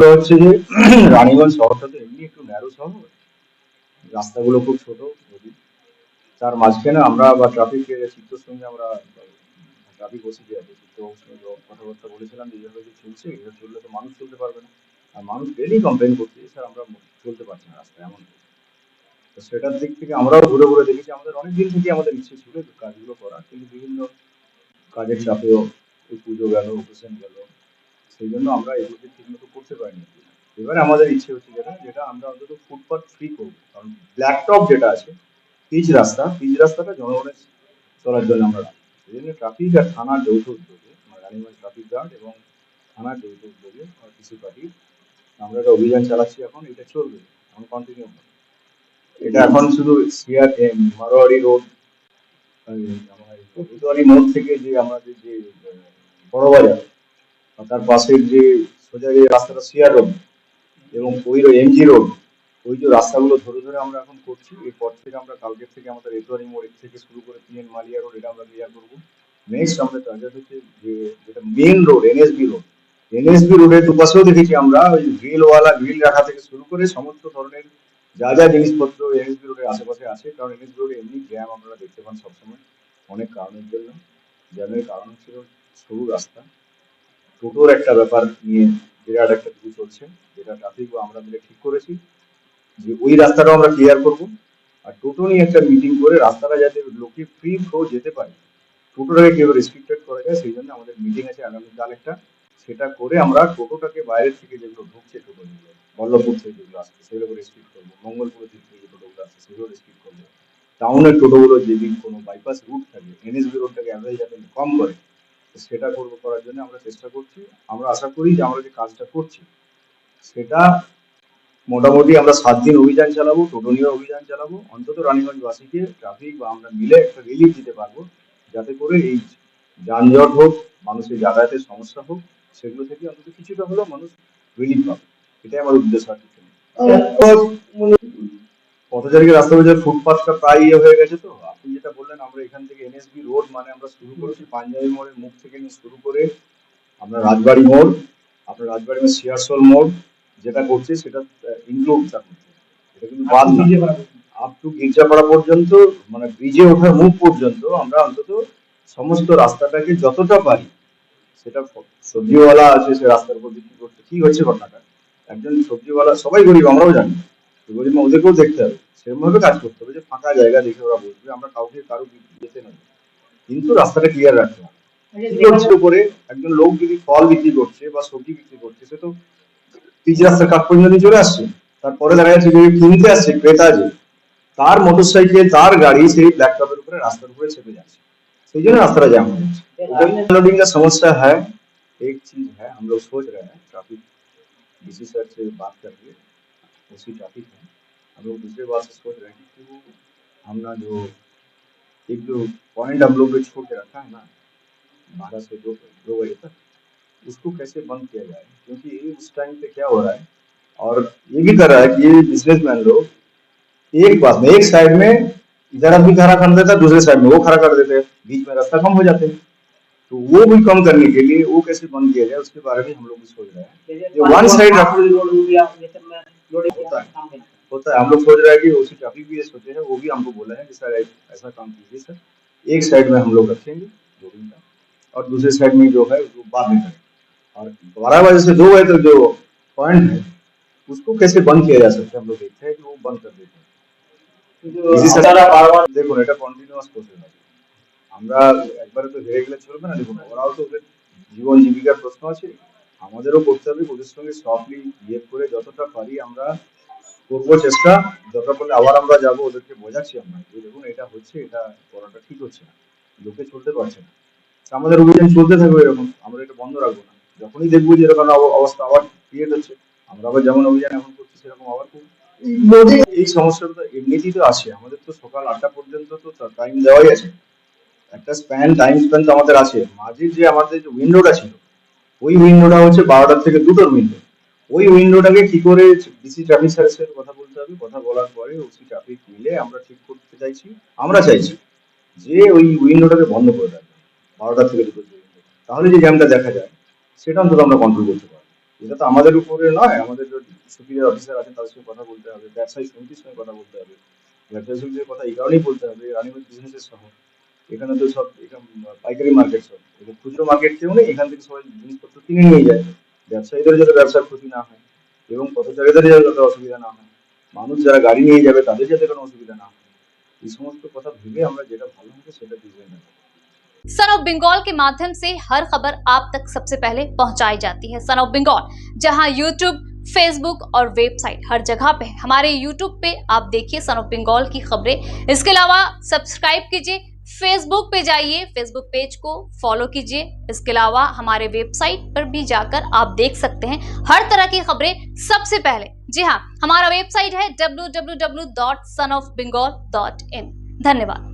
তো হচ্ছে যে রানীগঞ্জ শহরটা তো এমনি একটু ন্যারো শহর, রাস্তাগুলো খুব ছোট যদি তার মাঝখানে আমরা বা ট্রাফিক চিত্তর সঙ্গে আমরা ট্রাফিক ওসি যে আছে চিত্তবাবুর সঙ্গে কথাবার্তা বলেছিলাম যে এইভাবে যে চলছে এটা চললে তো মানুষ চলতে পারবে না। আর মানুষ ডেলি কমপ্লেন করছে যে, স্যার আমরা চলতে পারছি না রাস্তায় এমন। তো সেটার দিক থেকে আমরাও ঘুরে ঘুরে দেখেছি, আমাদের অনেক দিন থেকে আমাদের ইচ্ছে ছিল এই কাজগুলো করার, কিন্তু বিভিন্ন কাজের চাপেও এই পুজো গেল, অকেশন গেল, সেই জন্য আমরা এগুলোকে ঠিকমতো করতে পারিনি। এবারে আমাদের ইচ্ছে হচ্ছে যেটা যেটা আমরা অন্তত ফুটপাথ ফ্রি করবো, কারণ ব্ল্যাক টপ যেটা আছে পিচ রাস্তাটা জনগণের চলার জন্য আমরা রাখবো। সেই জন্য ট্রাফিক আর থানার যৌথ উদ্যোগে রানিগঞ্জ ট্রাফিক গার্ড এবং থানার যৌথ উদ্যোগে পিসি পার্টি আমরা একটা অভিযান চালাচ্ছি। এখন এটা চলবে, এখন কন্টিনিউ হবে। এটা এখন শুধু মারোয়ারি রোড, রোদুয়ারি মোড় থেকে যে আমাদের যে বড় বাজার আর তার পাশের যে সোজা যে রাস্তাটা সিআর রোড এবং ওই এমজি রোড, ওই যে রাস্তাগুলো ধরে ধরে আমরা এখন করছি। এরপর থেকে আমরা কালকের থেকে আমাদের রেতুয়ারি মোড় থেকে শুরু করে পিএন মালিয়া রোড এটা আমরা ক্লিয়ার করবো। নেক্সট আমাদের টার্গেট হচ্ছে যে যেটা মেন রোড এনএসবি রোডের দুপাশেও দেখেছি আমরা ওই গ্রিল রাখা থেকে শুরু করে সমস্ত ধরনের যা যা জিনিসপত্র এনএসবি রোডের আশেপাশে আছে, কারণ এনএসবি রোডে এমনি জ্যাম আপনারা দেখতে পান সবসময় অনেক কারণের জন্য। জ্যামের কারণ ছিল সরু রাস্তা, টোটোর একটা ব্যাপার নিয়ে বিরাট একটা কিছু চলছে, যেটা ট্রাফিক বা আমরা মিলে ঠিক করেছি যে ওই রাস্তাটাও আমরা ক্লিয়ার করব। আর টোটো নিয়ে একটা মিটিং করে রাস্তাটা যাতে লোকে ফ্রি ফ্লো যেতে পারে, টোটোটাকে কিভাবে রেস্ট্রিক্টেড করা যায়, সেই জন্য আমাদের মিটিং আছে আগামীকাল একটা। সেটা করে আমরা টোটোটাকে বাইরের থেকে যেগুলো ঢুকছে টোটো যেগুলো বল্লভপুর থেকে যেগুলো আসছে সেগুলো রেস্ট্রিক্ট করবো, মঙ্গলপুরের দিক থেকে যে টোটোগুলো আসছে সেগুলো রেস্ট্রিক্ট করবো। টাউনের টোটোগুলো যেদিন কোনো বাইপাস রুট থাকে এনএসবি রোডটাকে অ্যাভারেজ যাতে কম করে সেটা করবো, করার জন্য আমরা চেষ্টা করছি। আমরা আশা করি যে আমরা যে কাজটা করছি সেটা মোটামুটি আমরা 7 দিন অভিযান চালাবো, টোটো নিয়ে অভিযান চালাবো, অন্তত রানীগঞ্জবাসীকে ট্রাফিক বা আমরা মিলে একটা রিলিফ দিতে পারবো, যাতে করে এই যানজট হোক, মানুষের যাতায়াতের সমস্যা হোক, সেগুলো থেকে অন্তত কিছুটা হলেও মানুষ রিলিফ পাবে। এটাই আমার উদ্দেশ্য আর কিছু না। পথচারীকে রাস্তা বোঝার ফুটপাথটা প্রায় ইয়ে হয়ে গেছে। তো আপনি যেটা বললেন আমরা এখান থেকে এনএসবি রোড মানে আমরা শুরু করেছি পাঞ্জাবি মোড়ের মুখ থেকে নিয়ে শুরু করে আমরা রাজবাড়ি মোড়, আপনার রাজবাড়ি মোড় সিয়ারসোল মোড় যেটা করছে সেটা ইনক্লুড তার মধ্যে, এটা কিন্তু বাদ না, আপ টু গির্জাপাড়া পর্যন্ত, মানে ব্রিজে ওঠার মুখ পর্যন্ত আমরা অন্তত সমস্ত রাস্তাটাকে যতটা পারি। সেটা সবজিওয়ালা আছে সে রাস্তার উপর বিক্রি করছে, কি হচ্ছে ঘটনাটা, একজন সবজিওয়ালা, সবাই গরিব আমরাও জানি, গরিব ওদেরকেও দেখতে হবে, সেরকম ভাবে কাজ করতে হবে যে ফাঁকা জায়গা দেখে ওরা বসবে, আমরা কাউকে কারো যেতে নেই, কিন্তু রাস্তাটা ক্লিয়ার রাখতে হবে। উপরে একজন লোক যদি ফল বিক্রি করছে বা সবজি বিক্রি করছে সে তো পিচ রাস্তার কাঠ পর্যন্ত চলে আসছে, তারপরে দেখা যাচ্ছে যে কিনতে আসছে ক্রেতা যে তার মোটরসাইকেল তার গাড়ি সেই ব্ল্যাক টপের উপরে রাস্তার উপরে চেপে যাচ্ছে, সেই জন্য রাস্তাটা জ্যাम हो जाচ্ছে। लोडिंग का समस्या है। एक चीज है हम लोग सोच रहे हैं ट्रैफिक डीसी सर से बात करके, उसी ट्रैफिक है हम लोग दूसरे बात से सोच रहे हैं कि वो हम ना जो एक जो पॉइंट हम लोग ने छोड़ के रखा है ना 12 से 2 बजे तक, उसको कैसे बंद किया जाए, क्योंकि उस टाइम पे क्या हो रहा है और ये भी कर रहा है कि ये बिजनेसमैन लोग एक बात में एक साइड में इधर आदमी खड़ा कर देता है, दूसरे साइड में वो खड़ा कर देते हैं, बीच में रास्ता कम हो जाते हैं। तो वो भी कम करने के लिए वो कैसे बंद किया जाए उसके बारे में हम लोग भी सोच रहे हैं। जो वन साइड होता है हम लोग सोच रहे हैं कि उसी ट्रैफिक भी ये सोचे हैं, वो भी हमको बोला है कि सर ऐसा काम कीजिए सर, एक साइड में हम लोग रखेंगे लोडिंग का और दूसरे साइड में जो है वो बाद में करेंगे, और 12 बजे से 2 बजे तक जो पॉइंट है उसको कैसे बंद किया जा सकता है हम लोग देखते हैं कि वो बंद कर देते हैं। দেখুন এটা কন্টিনিউয়াস প্রসেস আছে, আমরা একবারে তো হেরে গেলে চলবে না। দেখুন ওরাও তো ওদের জীবন জীবিকার প্রশ্ন আছে, আমাদেরও করতে হবে, ওদের সঙ্গে সফটলি বিহেভ করে যতটা পারি আমরা করবো চেষ্টা, দরকার পড়লে আবার আমরা যাবো, ওদেরকে বোঝাচ্ছি আমরা যে দেখুন এটা হচ্ছে, এটা করাটা ঠিক হচ্ছে না, লোকে চলতে পারছে না। আমাদের অভিযান চলতে থাকবে এরকম, আমরা এটা বন্ধ রাখবো না। যখনই দেখবো যে এরকম অবস্থা আবার ক্রিয়েট হচ্ছে আমরা আবার যেমন অভিযান এখন করছি সেরকম আবার করবো। এই সমস্যাটা তো এমনিতেই তো আসে, আমাদের তো সকাল 8টা পর্যন্ত তো টাইম দেওয়াই আছে, একটা টাইম স্প্যান তো আমাদের আছে। মাঝে যে আমাদের যে উইন্ডোটা ছিল ওই উইন্ডোটা হচ্ছে 12টা থেকে 2টোর উইন্ডো, ওই উইন্ডোটাকে কি করে ডিসি ট্রাফিক স্যারের সাথে কথা বলতে হবে, কথা বলার পরে ওসি ট্রাফিক মিলে আমরা ঠিক করতে চাইছি, আমরা চাইছি যে ওই উইন্ডোটাকে বন্ধ করে রাখবে 12টা থেকে 2টোর উইন্ডো, তাহলে যে জ্যামটা দেখা যায় সেটা অন্তত আমরা কন্ট্রোল করতে পারবো। এটা তো আমাদের উপরে নয়, আমাদের সুপিরিয়র অফিসার আছেন তাদের সঙ্গে কথা বলতে হবে, ব্যবসায়ী সমিতির সঙ্গে কথা বলতে হবে। ব্যবসায়ী সমিতির কথা এই কারণেই বলতে হবে, রানিগঞ্জ বিজনেসের শহর, এখানে তো সব এখানে পাইকারি মার্কেট, সব এখানে খুচরো মার্কেট কেউ নেই, এখান থেকে সবাই জিনিসপত্র কিনে নিয়ে যায়। ব্যবসায়ীদের যাতে ব্যবসার ক্ষতি না হয় এবং পথচারীদের যাতে অসুবিধা না হয়, মানুষ যারা গাড়ি নিয়ে যাবে তাদের যাতে কোনো অসুবিধা না হয়, এই সমস্ত কথা ভেবে আমরা যেটা ভালো হবে সেটা ডিজাইন করব। सन ऑफ बंगाल के माध्यम से हर खबर आप तक सबसे पहले पहुंचाई जाती है। सन ऑफ बंगाल जहां यूट्यूब, फेसबुक और वेबसाइट हर जगह पे है। हमारे यूट्यूब पे आप देखिए सन ऑफ बंगाल की खबरें। इसके अलावा सब्सक्राइब कीजिए, फेसबुक पे जाइए, फेसबुक पेज को फॉलो कीजिए। इसके अलावा हमारे वेबसाइट पर भी जाकर आप देख सकते हैं हर तरह की खबरें सबसे पहले। जी हाँ, हमारा वेबसाइट है www.sonofbengal.in। धन्यवाद।